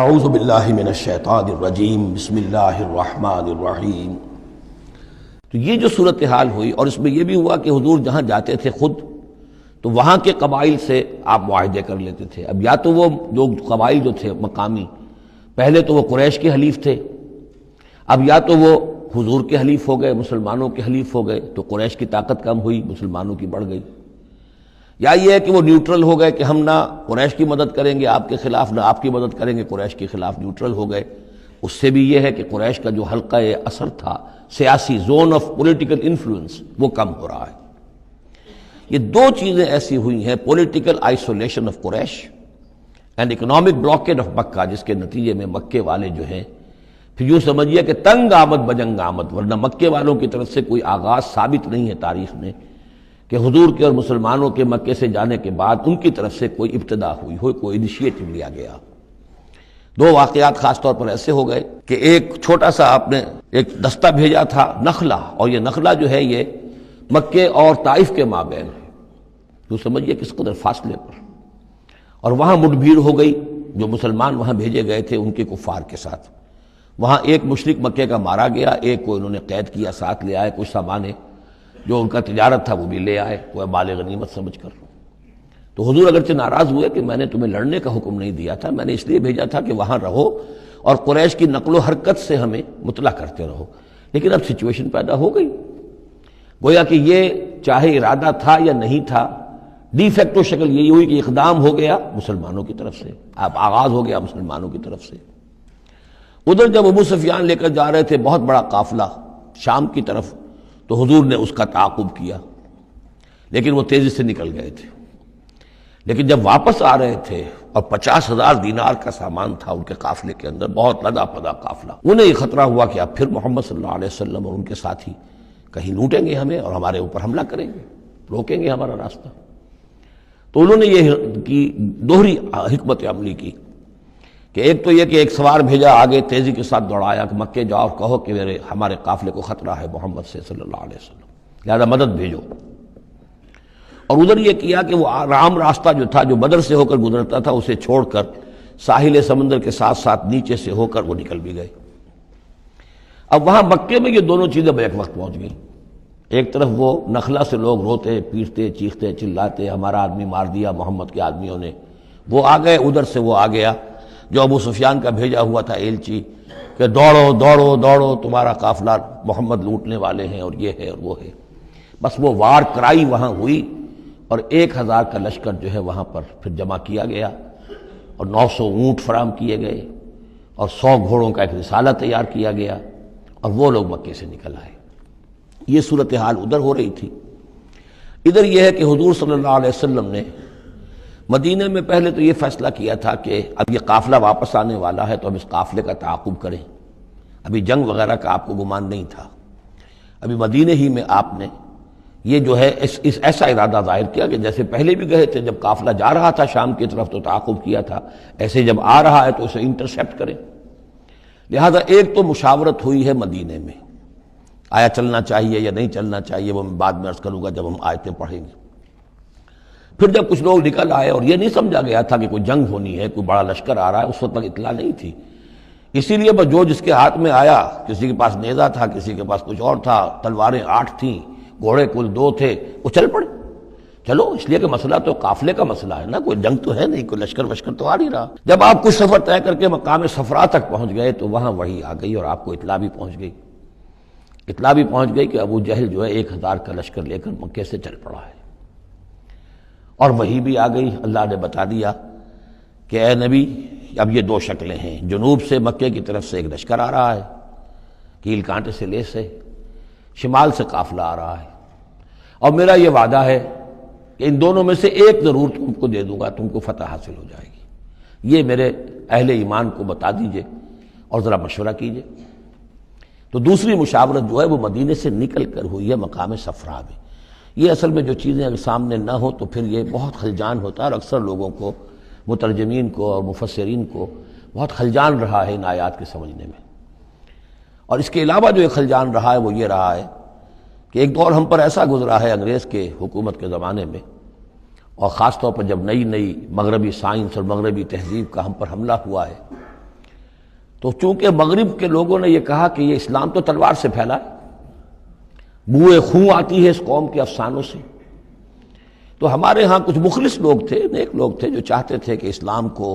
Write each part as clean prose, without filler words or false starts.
اعوذ باللہ من الشیطان الرجیم بسم اللہ الرحمن الرحیم۔ تو یہ جو صورتحال ہوئی، اور اس میں یہ بھی ہوا کہ حضور جہاں جاتے تھے خود تو وہاں کے قبائل سے آپ معاہدے کر لیتے تھے۔ اب یا تو وہ جو قبائل جو تھے مقامی، پہلے تو وہ قریش کے حلیف تھے، اب یا تو وہ حضور کے حلیف ہو گئے، مسلمانوں کے حلیف ہو گئے، تو قریش کی طاقت کم ہوئی، مسلمانوں کی بڑھ گئی، یا یہ ہے کہ وہ نیوٹرل ہو گئے کہ ہم نہ قریش کی مدد کریں گے آپ کے خلاف، نہ آپ کی مدد کریں گے قریش کے خلاف، نیوٹرل ہو گئے۔ اس سے بھی یہ ہے کہ قریش کا جو حلقہ اثر تھا، سیاسی زون آف پولیٹیکل انفلوئنس، وہ کم ہو رہا ہے۔ یہ دو چیزیں ایسی ہوئی ہیں، political isolation of Quraysh and economic blockade of Makkah, جس کے نتیجے میں مکے والے جو ہیں پھر یوں سمجھیے کہ تنگ آمد بجنگ آمد، ورنہ مکے والوں کی طرف سے کوئی آغاز ثابت نہیں ہے تاریخ میں کہ حضور کے اور مسلمانوں کے مکے سے جانے کے بعد ان کی طرف سے کوئی ابتدا ہوئی ہو، کوئی انیشیٹو لیا گیا۔ دو واقعات خاص طور پر ایسے ہو گئے کہ ایک چھوٹا سا آپ نے ایک دستہ بھیجا تھا نخلا، اور یہ نخلا جو ہے یہ مکے اور طائف کے مابین ہے، تو سمجھیے کس قدر فاصلے پر، اور وہاں مٹ بھیڑ ہو گئی۔ جو مسلمان وہاں بھیجے گئے تھے ان کے کفار کے ساتھ، وہاں ایک مشرک مکے کا مارا گیا، ایک کو انہوں نے قید کیا، ساتھ لے آئے، کچھ سامان جو ان کا تجارت تھا وہ بھی لے آئے، وہ مال غنیمت سمجھ کر۔ تو حضور اگرچہ ناراض ہوئے کہ میں نے تمہیں لڑنے کا حکم نہیں دیا تھا، میں نے اس لیے بھیجا تھا کہ وہاں رہو اور قریش کی نقل و حرکت سے ہمیں مطلع کرتے رہو، لیکن اب سچویشن پیدا ہو گئی، گویا کہ یہ چاہے ارادہ تھا یا نہیں تھا، ڈی فیکٹو شکل یہی ہوئی کہ اقدام ہو گیا مسلمانوں کی طرف سے، اب آغاز ہو گیا مسلمانوں کی طرف سے۔ ادھر جب ابو سفیان لے کر جا رہے تھے بہت بڑا قافلہ شام کی طرف، تو حضور نے اس کا تعاقب کیا، لیکن وہ تیزی سے نکل گئے تھے۔ لیکن جب واپس آ رہے تھے اور 50,000 دینار کا سامان تھا ان کے قافلے کے اندر، بہت لدا پدا قافلہ، انہیں یہ خطرہ ہوا کہ اب پھر محمد صلی اللہ علیہ وسلم اور ان کے ساتھی کہیں لوٹیں گے ہمیں اور ہمارے اوپر حملہ کریں گے، روکیں گے ہمارا راستہ۔ تو انہوں نے یہ کی دوہری حکمت عملی کی کہ ایک تو یہ کہ ایک سوار بھیجا آگے، تیزی کے ساتھ دوڑایا کہ مکے جاؤ اور کہو کہ ہمارے قافلے کو خطرہ ہے محمد سے صلی اللہ علیہ وسلم، لہذا مدد بھیجو۔ اور ادھر یہ کیا کہ وہ عام راستہ جو تھا، جو بدر سے ہو کر گزرتا تھا، اسے چھوڑ کر ساحل سمندر کے ساتھ ساتھ نیچے سے ہو کر وہ نکل بھی گئے۔ اب وہاں مکے میں یہ دونوں چیزیں بیک وقت پہنچ گئیں، ایک طرف وہ نخلا سے لوگ روتے پیٹتے چیختے چلاتے ہمارا آدمی مار دیا محمد کے آدمیوں نے، وہ آ گئے، ادھر سے وہ آ گیا جو ابو سفیان کا بھیجا ہوا تھا ایلچی کہ دوڑو دوڑو دوڑو تمہارا قافلہ محمد لوٹنے والے ہیں اور یہ ہے اور وہ ہے۔ بس وہ وار کرائی وہاں ہوئی، اور 1,000 کا لشکر جو ہے وہاں پر پھر جمع کیا گیا، اور 900 اونٹ فراہم کیے گئے، اور 100 گھوڑوں کا ایک رسالہ تیار کیا گیا، اور وہ لوگ مکے سے نکل آئے۔ یہ صورتحال ادھر ہو رہی تھی۔ ادھر یہ ہے کہ حضور صلی اللہ علیہ وسلم نے مدینہ میں پہلے تو یہ فیصلہ کیا تھا کہ اب یہ قافلہ واپس آنے والا ہے تو ہم اس قافلے کا تعاقب کریں۔ ابھی جنگ وغیرہ کا آپ کو گمان نہیں تھا، ابھی مدینہ ہی میں آپ نے یہ جو ہے اس ایسا ارادہ ظاہر کیا کہ جیسے پہلے بھی گئے تھے، جب قافلہ جا رہا تھا شام کی طرف تو تعاقب کیا تھا، ایسے جب آ رہا ہے تو اسے انٹرسیپٹ کریں۔ لہذا ایک تو مشاورت ہوئی ہے مدینہ میں، آیا چلنا چاہیے یا نہیں چلنا چاہیے، وہ میں بعد میں عرض کروں گا جب ہم آیتیں پڑھیں گے۔ پھر جب کچھ لوگ نکل آئے اور یہ نہیں سمجھا گیا تھا کہ کوئی جنگ ہونی ہے، کوئی بڑا لشکر آ رہا ہے، اس وقت تک اطلاع نہیں تھی، اسی لیے بس جو جس کے ہاتھ میں آیا، کسی کے پاس نیزہ تھا، کسی کے پاس کچھ اور تھا، تلواریں 8 تھیں، گھوڑے کل 2 تھے، وہ چل پڑے۔ چلو اس لیے کہ مسئلہ تو قافلے کا مسئلہ ہے نا، کوئی جنگ تو ہے نہیں، کوئی لشکر وشکر تو آ نہیں رہا۔ جب آپ کچھ سفر طے کر کے مقام صفرا تک پہنچ گئے تو وہاں وحی آ گئی اور آپ کو اطلاع بھی پہنچ گئی، اطلاع بھی پہنچ گئی کہ ابو جہل جو ہے 1,000 کا لشکر لے کر مکے سے چل پڑا ہے، اور وہی بھی آ گئی، اللہ نے بتا دیا کہ اے نبی اب یہ 2 شکلیں ہیں، جنوب سے مکے کی طرف سے ایک لشکر آ رہا ہے کیل کانٹے سے لیس ہے، شمال سے قافلہ آ رہا ہے، اور میرا یہ وعدہ ہے کہ ان دونوں میں سے ایک ضرور تم کو دے دوں گا، تم کو فتح حاصل ہو جائے گی، یہ میرے اہل ایمان کو بتا دیجئے اور ذرا مشورہ کیجئے۔ تو دوسری مشاورت جو ہے وہ مدینے سے نکل کر ہوئی ہے مقام صفرا میں۔ یہ اصل میں جو چیزیں اگر سامنے نہ ہو تو پھر یہ بہت خلجان ہوتا ہے، اور اکثر لوگوں کو، مترجمین کو اور مفسرین کو بہت خلجان رہا ہے ان آیات کے سمجھنے میں۔ اور اس کے علاوہ جو ایک خلجان رہا ہے وہ یہ رہا ہے کہ ایک دور ہم پر ایسا گزرا ہے انگریز کے حکومت کے زمانے میں، اور خاص طور پر جب نئی مغربی سائنس اور مغربی تہذیب کا ہم پر حملہ ہوا ہے، تو چونکہ مغرب کے لوگوں نے یہ کہا کہ یہ اسلام تو تلوار سے پھیلا ہے، بوئے خون آتی ہے اس قوم کے افسانوں سے، تو ہمارے ہاں کچھ مخلص لوگ تھے، نیک لوگ تھے، جو چاہتے تھے کہ اسلام کو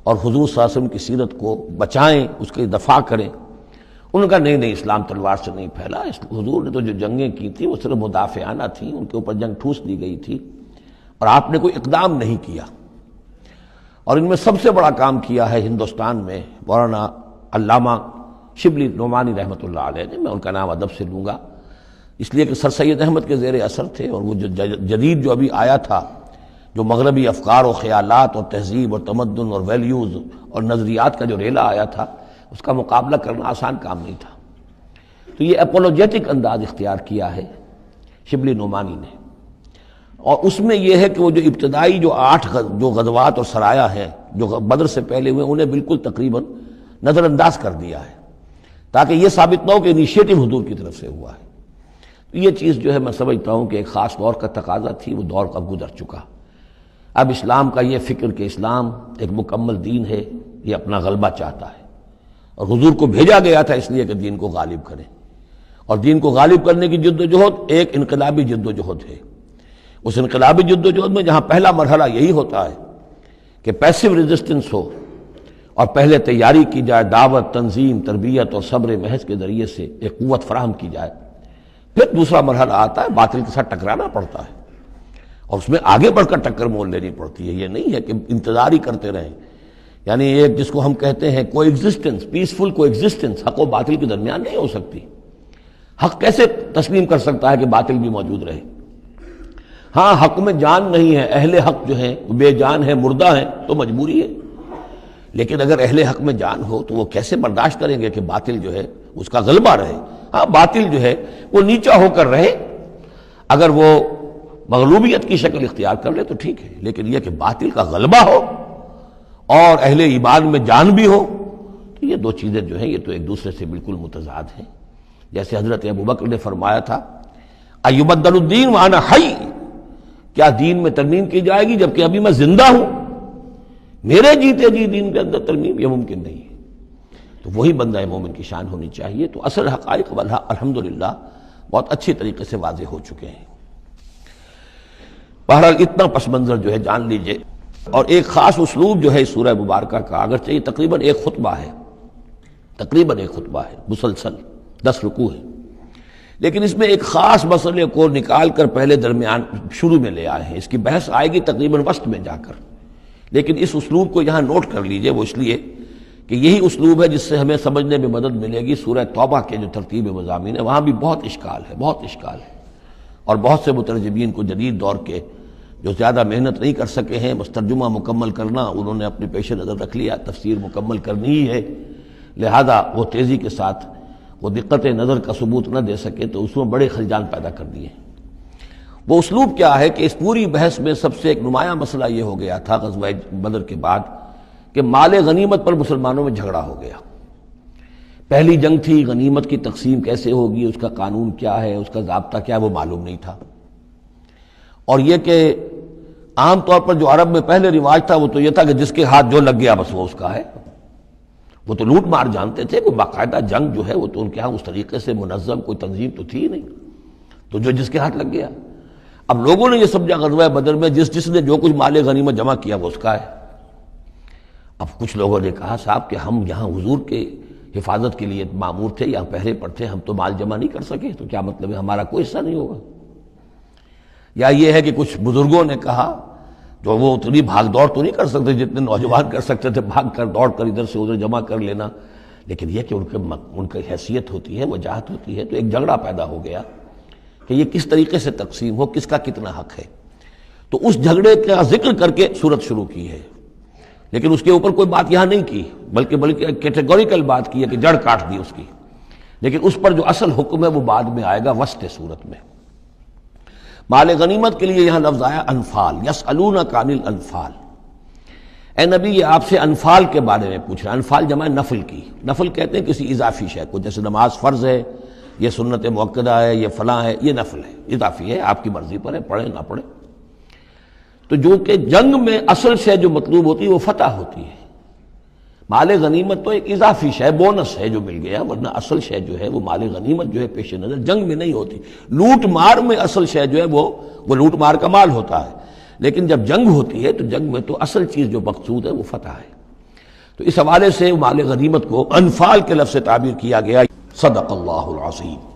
اور حضور صلی اللہ علیہ وسلم کی سیرت کو بچائیں، اس کی دفاع کریں۔ انہوں نے کہا نہیں اسلام تلوار سے نہیں پھیلا، حضور نے تو جو جنگیں کی تھیں وہ صرف مدافعانہ تھیں، ان کے اوپر جنگ ٹھوس دی گئی تھی اور آپ نے کوئی اقدام نہیں کیا۔ اور ان میں سب سے بڑا کام کیا ہے ہندوستان میں مولانا علامہ شبلی نعمانی رحمۃ اللہ علیہ نے، میں ان کا نام ادب سے لوں گا اس لیے کہ سر سید احمد کے زیر اثر تھے، اور وہ جو جدید جو ابھی آیا تھا، جو مغربی افکار و خیالات اور تہذیب اور تمدن اور ویلیوز اور نظریات کا جو ریلا آیا تھا، اس کا مقابلہ کرنا آسان کام نہیں تھا۔ تو یہ اپولوجیٹک انداز اختیار کیا ہے شبلی نعمانی نے، اور اس میں یہ ہے کہ وہ جو ابتدائی جو 8 جو غزوات اور سرایا ہیں جو بدر سے پہلے ہوئے، انہیں بالکل تقریباً نظر انداز کر دیا ہے، تاکہ یہ ثابت نہ ہو کہ انیشیٹو حضور کی طرف سے ہوا ہے۔ تو یہ چیز جو ہے میں سمجھتا ہوں کہ ایک خاص دور کا تقاضا تھی، وہ دور اب گزر چکا۔ اب اسلام کا یہ فکر کہ اسلام ایک مکمل دین ہے، یہ اپنا غلبہ چاہتا ہے، اور حضور کو بھیجا گیا تھا اس لیے کہ دین کو غالب کرے، اور دین کو غالب کرنے کی جد و جہد ایک انقلابی جد و جہد ہے۔ اس انقلابی جد و جہد میں جہاں پہلا مرحلہ یہی ہوتا ہے کہ پیسو ریزسٹنس ہو، اور پہلے تیاری کی جائے، دعوت، تنظیم، تربیت اور صبر محض کے ذریعے سے ایک قوت فراہم کی جائے، پھر دوسرا مرحلہ آتا ہے باطل کے ساتھ ٹکرانا پڑتا ہے، اور اس میں آگے بڑھ کر ٹکر مول لینی پڑتی ہے۔ یہ نہیں ہے کہ انتظار ہی کرتے رہیں، یعنی ایک جس کو ہم کہتے ہیں کو ایگزسٹنس، پیسفل کو ایگزسٹنس، حق و باطل کے درمیان نہیں ہو سکتی۔ حق کیسے تسلیم کر سکتا ہے کہ باطل بھی موجود رہے؟ ہاں حق میں جان نہیں ہے، اہل حق جو ہیں بے جان ہیں، مردہ ہیں، تو مجبوری ہے، لیکن اگر اہل حق میں جان ہو تو وہ کیسے برداشت کریں گے کہ باطل جو ہے اس کا غلبہ رہے؟ ہاں باطل جو ہے وہ نیچا ہو کر رہے، اگر وہ مغلوبیت کی شکل اختیار کر لے تو ٹھیک ہے، لیکن یہ کہ باطل کا غلبہ ہو اور اہل ایمان میں جان بھی ہو، تو یہ دو چیزیں جو ہیں یہ تو ایک دوسرے سے بالکل متضاد ہیں۔ جیسے حضرت ابوبکر نے فرمایا تھا ایبدل الدین وانا حی، کیا دین میں ترمیم کی جائے گی جبکہ ابھی میں زندہ ہوں؟ میرے جیتے جی دین کے اندر ترمیم یہ ممکن نہیں ہے۔ تو وہی بندہ مومن کی شان ہونی چاہیے۔ تو اصل حقائق الحمدللہ بہت اچھی طریقے سے واضح ہو چکے ہیں۔ بہرحال اتنا پس منظر جو ہے جان لیجئے، اور ایک خاص اسلوب جو ہے اس سورہ مبارکہ کا، اگرچہ یہ تقریباً ایک خطبہ ہے مسلسل 10 رکوع ہے، لیکن اس میں ایک خاص مسئلے کو نکال کر پہلے درمیان شروع میں لے آئے ہیں۔ اس کی بحث آئے گی تقریباً وسط میں جا کر، لیکن اس اسلوب کو یہاں نوٹ کر لیجئے، وہ اس لیے کہ یہی اسلوب ہے جس سے ہمیں سمجھنے میں مدد ملے گی۔ سورہ توبہ کے جو ترتیب مضامین ہے وہاں بھی بہت اشکال ہے، اور بہت سے مترجمین کو جدید دور کے جو زیادہ محنت نہیں کر سکے ہیں، بس ترجمہ مکمل کرنا انہوں نے اپنے پیش نظر رکھ لیا، تفسیر مکمل کرنی ہی ہے، لہذا وہ تیزی کے ساتھ وہ دقت نظر کا ثبوت نہ دے سکے تو اس میں بڑے خلجان پیدا کر دیے۔ وہ اسلوب کیا ہے کہ اس پوری بحث میں سب سے ایک نمایاں مسئلہ یہ ہو گیا تھا غزوہ بدر کے بعد کہ مال غنیمت پر مسلمانوں میں جھگڑا ہو گیا۔ پہلی جنگ تھی، غنیمت کی تقسیم کیسے ہوگی، اس کا قانون کیا ہے، اس کا ضابطہ کیا ہے، وہ معلوم نہیں تھا۔ اور یہ کہ عام طور پر جو عرب میں پہلے رواج تھا وہ تو یہ تھا کہ جس کے ہاتھ جو لگ گیا بس وہ اس کا ہے، وہ تو لوٹ مار جانتے تھے، کوئی باقاعدہ جنگ جو ہے وہ تو ان کے ہاں اس طریقے سے منظم کوئی تنظیم تو تھی ہی نہیں، تو جو جس کے ہاتھ لگ گیا۔ اب لوگوں نے یہ سمجھا غزوہ بدر میں جس نے جو کچھ مال غنیمت جمع کیا وہ اس کا ہے۔ اب کچھ لوگوں نے کہا صاحب کہ ہم یہاں حضور کے حفاظت کے لیے مامور تھے، یہاں پہرے پر تھے، ہم تو مال جمع نہیں کر سکے، تو کیا مطلب ہے ہمارا کوئی حصہ نہیں ہوگا؟ یا یہ ہے کہ کچھ بزرگوں نے کہا جو وہ اتنی بھاگ دوڑ تو نہیں کر سکتے جتنے نوجوان کر سکتے تھے، بھاگ کر دوڑ کر ادھر سے ادھر جمع کر لینا، لیکن یہ کہ ان کی حیثیت ہوتی ہے، وجاہت ہوتی ہے، تو ایک جھگڑا پیدا ہو گیا کہ یہ کس طریقے سے تقسیم ہو، کس کا کتنا حق ہے۔ تو اس جھگڑے کا ذکر کر کے سورت شروع کی ہے، لیکن اس کے اوپر کوئی بات یہاں نہیں کی، بلکہ کیٹیگوریکل بات کی ہے کہ جڑ کاٹ دی اس کی، لیکن اس پر جو اصل حکم ہے وہ بعد میں آئے گا وسط سورت میں۔ مال غنیمت کے لیے یہاں لفظ آیا انفال، یسألونک عن الانفال، اے نبی یہ آپ سے انفال کے بارے میں پوچھ رہے ہیں۔ انفال جمع نفل کی، نفل کہتے ہیں کسی اضافی شے کو، جیسے نماز فرض ہے، یہ سنت مؤکدہ ہے، یہ فلاں ہے، یہ نفل ہے، اضافی ہے، آپ کی مرضی پر ہے، پڑھے نہ پڑھے۔ تو جو کہ جنگ میں اصل شے جو مطلوب ہوتی ہے وہ فتح ہوتی ہے، مال غنیمت تو ایک اضافی شے، بونس ہے جو مل گیا، ورنہ اصل شے جو ہے وہ مال غنیمت جو ہے پیش نظر جنگ میں نہیں ہوتی۔ لوٹ مار میں اصل شے جو ہے وہ لوٹ مار کا مال ہوتا ہے، لیکن جب جنگ ہوتی ہے تو جنگ میں تو اصل چیز جو مقصود ہے وہ فتح ہے۔ تو اس حوالے سے مال غنیمت کو انفال کے لفظ سے تعبیر کیا گیا۔ صدق اللہ العظیم۔